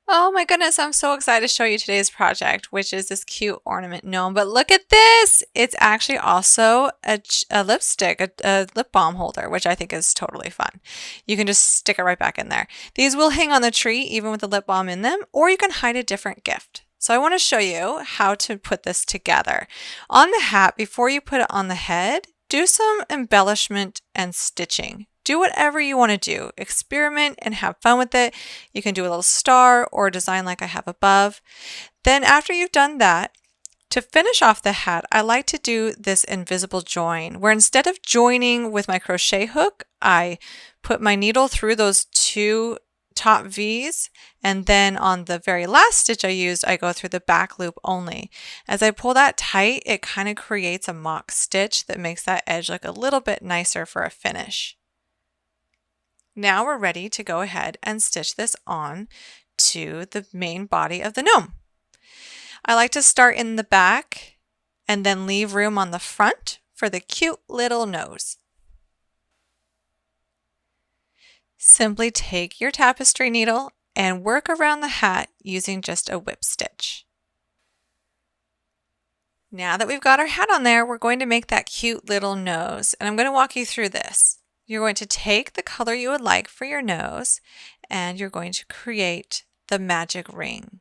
Oh my goodness, I'm so excited to show you today's project, which is this cute ornament gnome. But look at this! It's actually also a lipstick, a lip balm holder, which I think is totally fun. You can just stick it right back in there. These will hang on the tree even with the lip balm in them, or you can hide a different gift. So I want to show you how to put this together. On the hat, before you put it on the head, do some embellishment and stitching. Do whatever you want to do. Experiment and have fun with it. You can do a little star or a design like I have above. Then after you've done that, to finish off the hat, I like to do this invisible join, where instead of joining with my crochet hook, I put my needle through those two top V's, and then on the very last stitch I used, I go through the back loop only. As I pull that tight, it kind of creates a mock stitch that makes that edge look a little bit nicer for a finish. Now we're ready to go ahead and stitch this on to the main body of the gnome. I like to start in the back and then leave room on the front for the cute little nose. Simply take your tapestry needle and work around the hat using just a whip stitch. Now that we've got our hat on there, we're going to make that cute little nose, and I'm going to walk you through this. You're going to take the color you would like for your nose, and you're going to create the magic ring.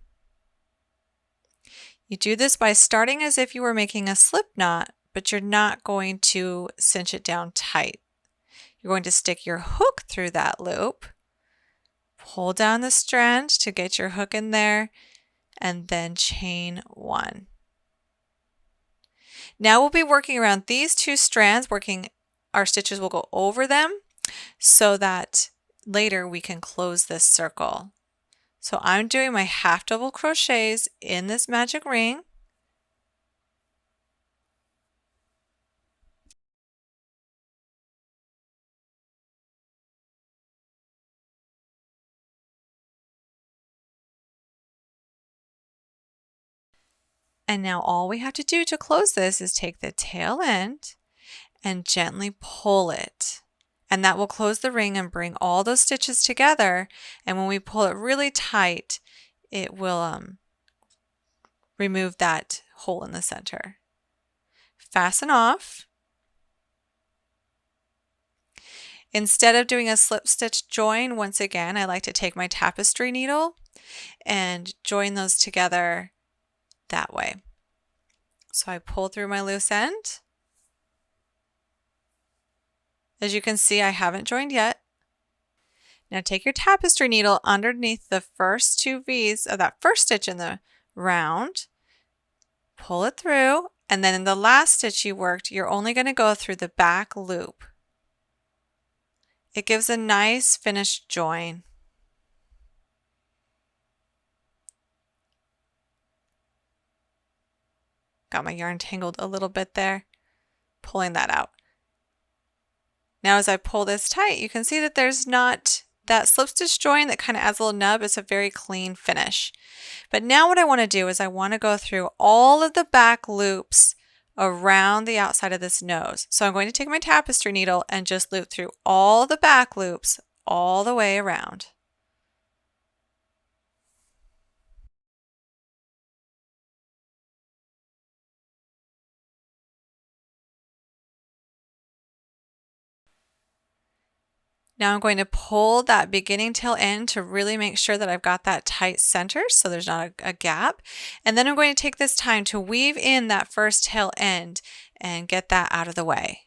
You do this by starting as if you were making a slip knot, but you're not going to cinch it down tight. You're going to stick your hook through that loop, pull down the strand to get your hook in there, and then chain one. Now we'll be working around these two strands, our stitches will go over them so that later we can close this circle. So I'm doing my half double crochets in this magic ring. And now all we have to do to close this is take the tail end and gently pull it. And that will close the ring and bring all those stitches together. And when we pull it really tight, it will remove that hole in the center. Fasten off. Instead of doing a slip stitch join, once again, I like to take my tapestry needle and join those together that way. So I pull through my loose end. As you can see, I haven't joined yet. Now take your tapestry needle underneath the first two V's of that first stitch in the round, pull it through, and then in the last stitch you worked, you're only going to go through the back loop. It gives a nice finished join. Got my yarn tangled a little bit there, pulling that out. Now as I pull this tight, you can see that there's not that slip stitch join that kind of adds a little nub. It's a very clean finish. But now what I want to do is I want to go through all of the back loops around the outside of this nose. So I'm going to take my tapestry needle and just loop through all the back loops all the way around. Now I'm going to pull that beginning tail end to really make sure that I've got that tight center so there's not a gap. And then I'm going to take this time to weave in that first tail end and get that out of the way.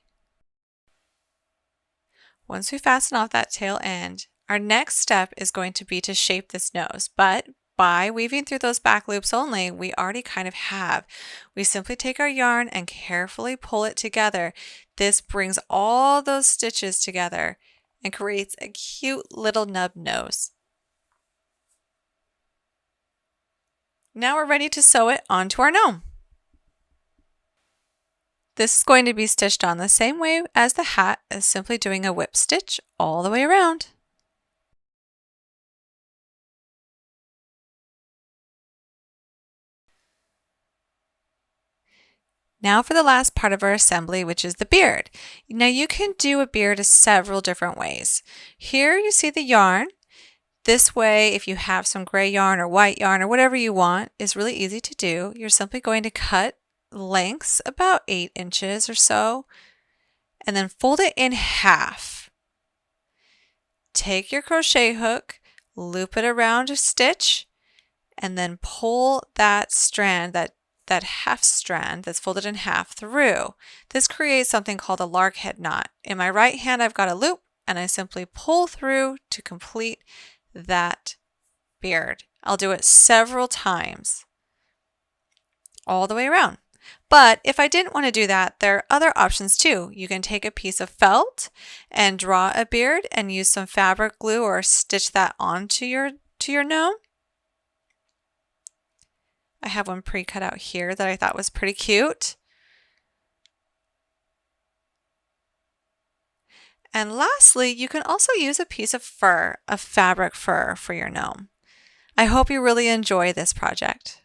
Once we fasten off that tail end, our next step is going to be to shape this nose, but by weaving through those back loops only, we already kind of have. We simply take our yarn and carefully pull it together. This brings all those stitches together and creates a cute little nub nose. Now we're ready to sew it onto our gnome. This is going to be stitched on the same way as the hat, as simply doing a whip stitch all the way around. Now for the last part of our assembly, which is the beard. Now you can do a beard several different ways. Here you see the yarn. This way, if you have some gray yarn or white yarn or whatever you want, is really easy to do. You're simply going to cut lengths about 8 inches or so, and then fold it in half. Take your crochet hook, loop it around a stitch, and then pull that strand, that half strand that's folded in half through. This creates something called a lark head knot. In my right hand, I've got a loop, and I simply pull through to complete that beard. I'll do it several times all the way around. But if I didn't want to do that, there are other options too. You can take a piece of felt and draw a beard and use some fabric glue or stitch that onto your gnome. I have one pre-cut out here that I thought was pretty cute. And lastly, you can also use a piece of fur, a fabric fur, for your gnome. I hope you really enjoy this project.